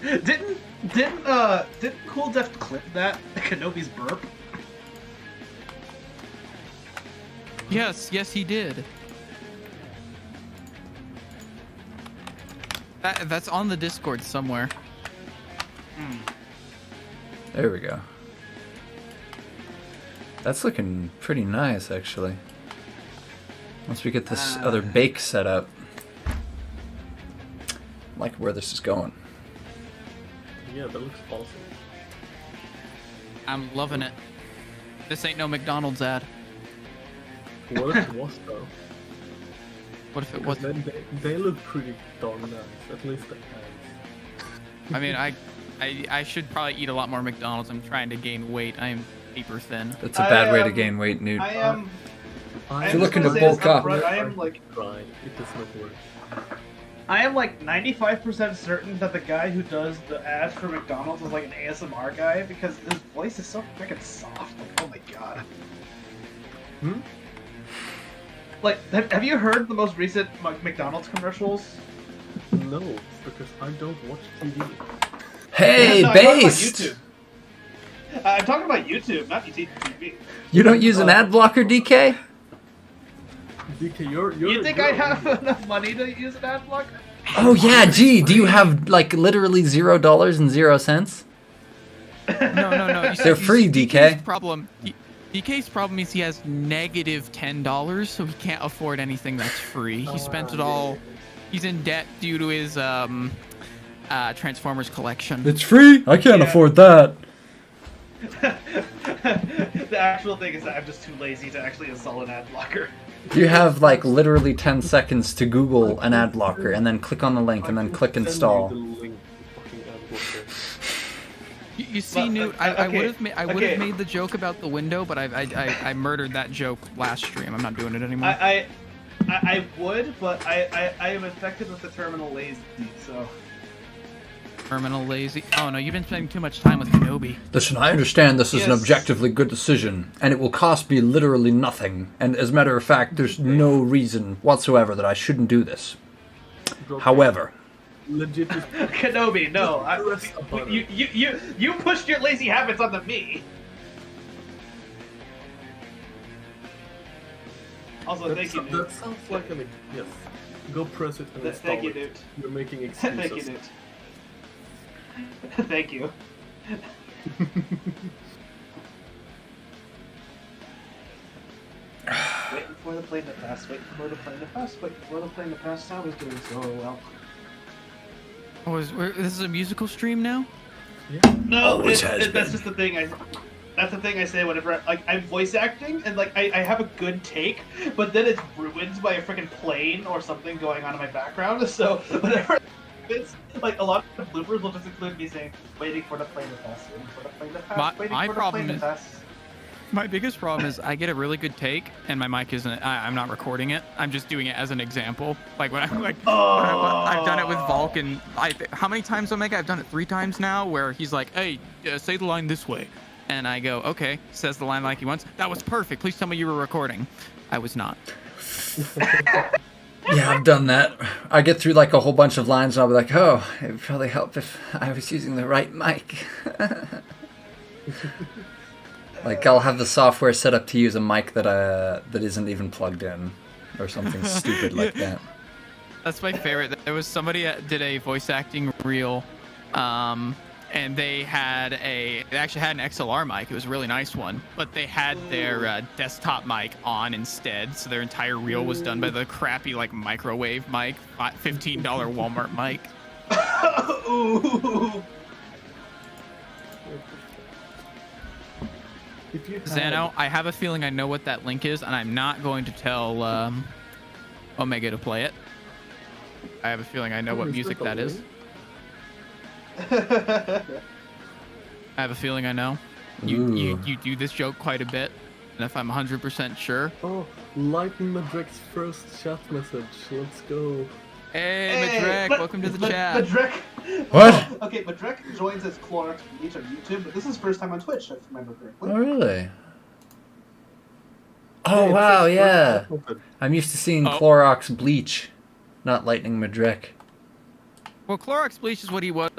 Didn't Cool Def clip that Kenobi's burp? Yes, he did. That's on the Discord somewhere. There we go. That's looking pretty nice, actually. Once we get this other bake set up, I like where this is going. Yeah, that looks awesome. I'm loving it. This ain't no McDonald's ad. What if it was though? What if it Because was? then they look pretty darn nice. At least the ads. I mean, I should probably eat a lot more McDonald's. I'm trying to gain weight. I am paper thin. That's a bad way to gain weight, Newt. I am. If you're looking to bulk up, I am like. Try. It does not work. I am like 95% certain that the guy who does the ads for McDonald's is like an ASMR guy because his voice is so freaking soft. Like, oh my god. Like, have you heard the most recent McDonald's commercials? No, because I don't watch TV. hey, No, based! I'm talking about YouTube, not TV. You don't use an ad blocker, DK? DK, you're You think I have enough money to use an ad blocker? Oh yeah, gee, do you have like literally $0.00? No. You see, They're free, DK. DK's problem is he has negative $10, so he can't afford anything that's free. He spent it all. He's in debt due to his Transformers collection. It's free? I can't afford that. The actual thing is that I'm just too lazy to actually install an ad blocker. You have like literally 10 seconds to Google an ad blocker and then click on the link and then click install. You see, Newt, I would have made the joke about the window, but I murdered that joke last stream. I'm not doing it anymore. I would, but I am infected with the terminal lazy, so. Terminal lazy. Oh no, you've been spending too much time with Kenobi. Listen, I understand this is an Yes. objectively good decision, and it will cost me literally nothing. And as a matter of fact, there's no reason whatsoever that I shouldn't do this. However, Legit just Kenobi, no. press a button. You pushed your lazy habits onto me. Also, thank you, That dude. sounds like an yes. Go press it and install Thank you, it. dude. You're making excuses. Thank you, dude. Thank you. Waiting for the plane to pass, waiting for the plane to pass, waiting for the plane to pass. I was doing so well. This is a musical stream now? No, Always has that's been. just the thing. That's the thing I say whenever I'm voice acting and like I have a good take, but then it's ruined by a freaking plane or something going on in my background. So whenever it's like a lot of bloopers will just include me saying, "Waiting for the plane to pass, waiting for the plane to pass, waiting my for the problem plane is- to pass." My biggest problem is I get a really good take and my mic isn't. I'm not recording it. I'm just doing it as an example. Like when I've done it with Volk and how many times, Omega? I've done it 3 times now. Where he's like, "Hey, say the line this way," and I go, "Okay." Says the line like he wants. That was perfect. Please tell me you were recording. I was not. yeah, I've done that. I get through like a whole bunch of lines and I'll be like, oh, it would probably help if I was using the right mic. Like I'll have the software set up to use a mic that isn't even plugged in, or something stupid like that. That's my favorite. There was somebody that did a voice acting reel, and they actually had an XLR mic. It was a really nice one, but they had their desktop mic on instead, so their entire reel was done by the crappy like microwave mic, $15 Walmart mic. Ooh. If you had- Zano, I have a feeling I know what that link is, and I'm not going to tell Omega to play it. I have a feeling I know what is music that that a is. I have a feeling I know. Ooh. You do this joke quite a bit, and if I'm 100% sure. Oh, Lightning Madrek's first chat message. Let's go. Hey, Madrek, welcome to the chat. Madrek. What? Oh, okay, Madrek joins as Clorox Bleach on YouTube, but this is his first time on Twitch, if I remember correctly. Oh, really? Hey, Oh, it wow, says yeah. first chat message. I'm used to seeing Oh. Clorox Bleach, not Lightning Madrek. Well, Clorox Bleach is what he was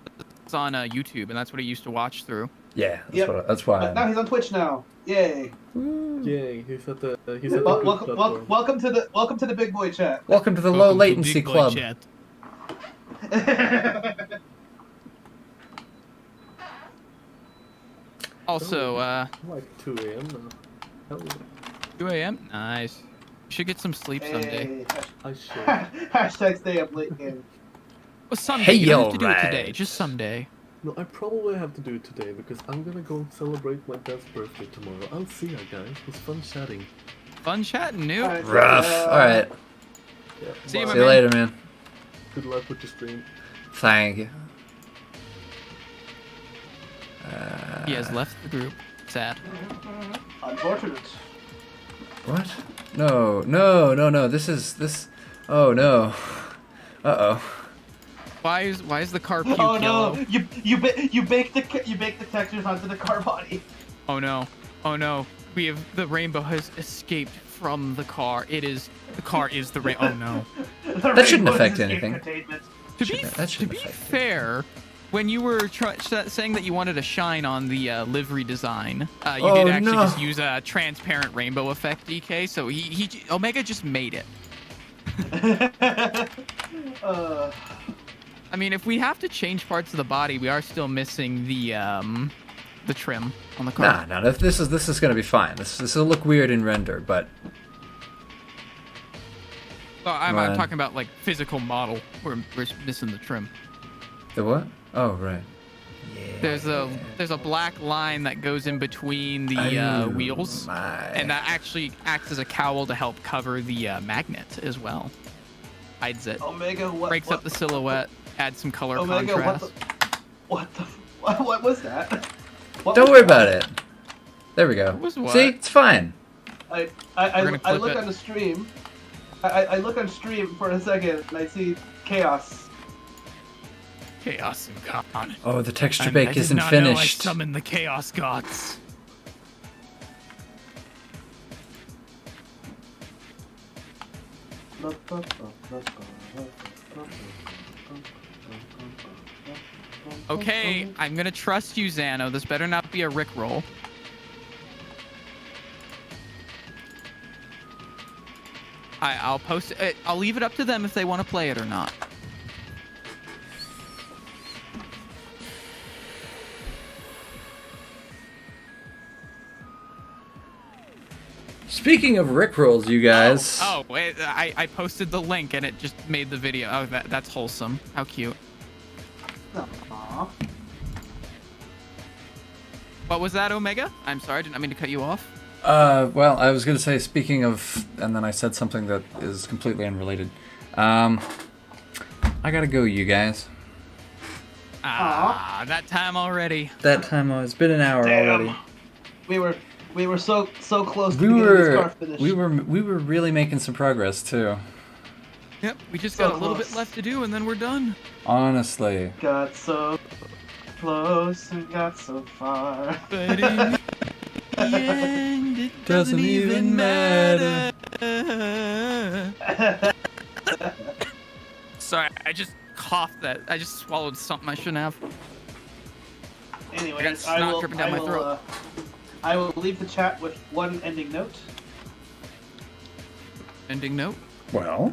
on YouTube, and that's what he used to watch through. Yeah, that's, Yep. that's why. But now he's on Twitch now. Yay! Yay, he's at the good Welcome, platform. welcome to the big boy chat. Welcome to the low latency club. Also, Like 2 a.m. now. Hell yeah. 2 a.m. Nice. You should get some sleep someday. Hey, I should. hashtag stay up late game. Well, someday. Hey, You don't have yo, to do it today. right. Just someday. No, I probably have to do it today because I'm gonna go celebrate my dad's birthday tomorrow. I'll see you guys. It was fun chatting. Fun chatting, new. Alright. Rough. All right. Yeah, See you, bye. my See you later, man. Good luck with your stream. Thank you. He has left the group. Sad. Unfortunate. What? No. This. Oh no. Uh-oh. Why is the car puke Oh yellow? no! You bake the textures onto the car body. Oh no. Oh no. The rainbow has escaped from the car. The car is the rainbow. Oh no. That shouldn't affect anything. To That shouldn't be affect it. fair, when you were saying that you wanted to shine on the livery design, you Oh, did actually no. just use a transparent rainbow effect, DK. So Omega just made it. I mean, if we have to change parts of the body, we are still missing the trim on the car. Nah. This is gonna be fine. This will look weird in render, but Oh, I'm Right. talking about like physical model. We're missing the trim. the what? Oh right. There's a black line that goes in between the Oh, wheels, my. and that actually acts as a cowl to help cover the magnet as well. Hides it, Omega, what? breaks what, up the silhouette, adds some color Omega, contrast. what was that? What Don't was worry that? about it. There we go. What was what? See, it's fine. I gonna clip look it. on the stream. I look on stream for a second and I see chaos. Chaos and God. Oh, the texture I bake did isn't not know I finished. summoned the chaos gods. Okay, I'm gonna trust you, Xano. This better not be a Rickroll. I'll post it. I'll leave it up to them if they want to play it or not. Speaking of Rickrolls, you guys. Oh, wait, I posted the link and it just made the video. Oh, that's wholesome. How cute. Aw. What was that, Omega? I'm sorry, I didn't mean to cut you off. Well, I was gonna say, speaking of, and then I said something that is completely unrelated. I gotta go, you guys. That time already. That time, it's been an hour already. Damn. We were so close to We getting this car were, finished. we were really making some progress too. Yep, we just So got a little bit close. left to do and then we're done. Honestly. Got so close and got so far. But in the end, it Doesn't even matter. Sorry, I just coughed that. I just swallowed something I shouldn't have. Anyways, I got snot dripping down my throat. I will leave the chat with one ending note. Ending note. Well,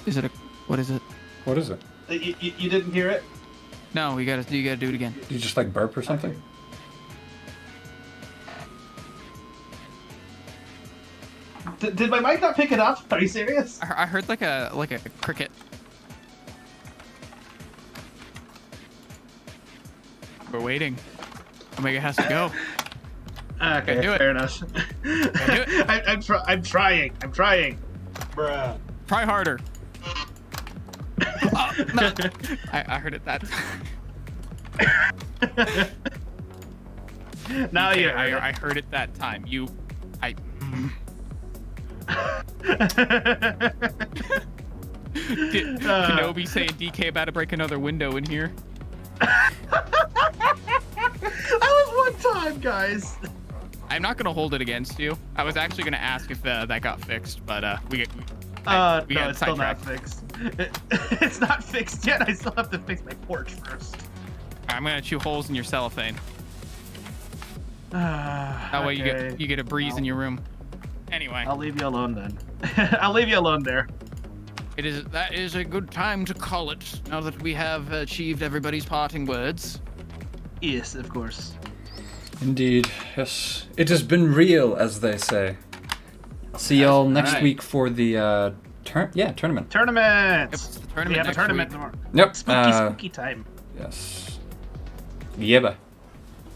Is it a? What is it? what is it? You didn't hear it? No, you gotta do it again. Did you just like burp or something? Did my mic not pick it up? Are you serious? I heard like a cricket. We're waiting. Omega has to go. Okay, do it. fair enough. it. I'm trying. Bruh. Try harder. Oh, no. I heard it that time. Now Okay, you heard I heard it that time. Did Kenobi saying DK about to break another window in here? That was one time, guys. I'm not gonna hold it against you. I was actually gonna ask if that got fixed, but we No, got it's still not sidetracked. fixed. It's not fixed yet. I still have to fix my porch first. I'm gonna chew holes in your cellophane. That way you get a breeze in your room. Anyway, I'll leave you alone then. I'll leave you alone there. That is a good time to call it, now that we have achieved everybody's parting words. Yes, of course. Indeed, yes. It has been real, as they say. See y'all next right. week for the tournament. Tournament! Yep, it's the We tournament have a next tournament week. tomorrow. Yep. Spooky time. Yes. Yeah, bye.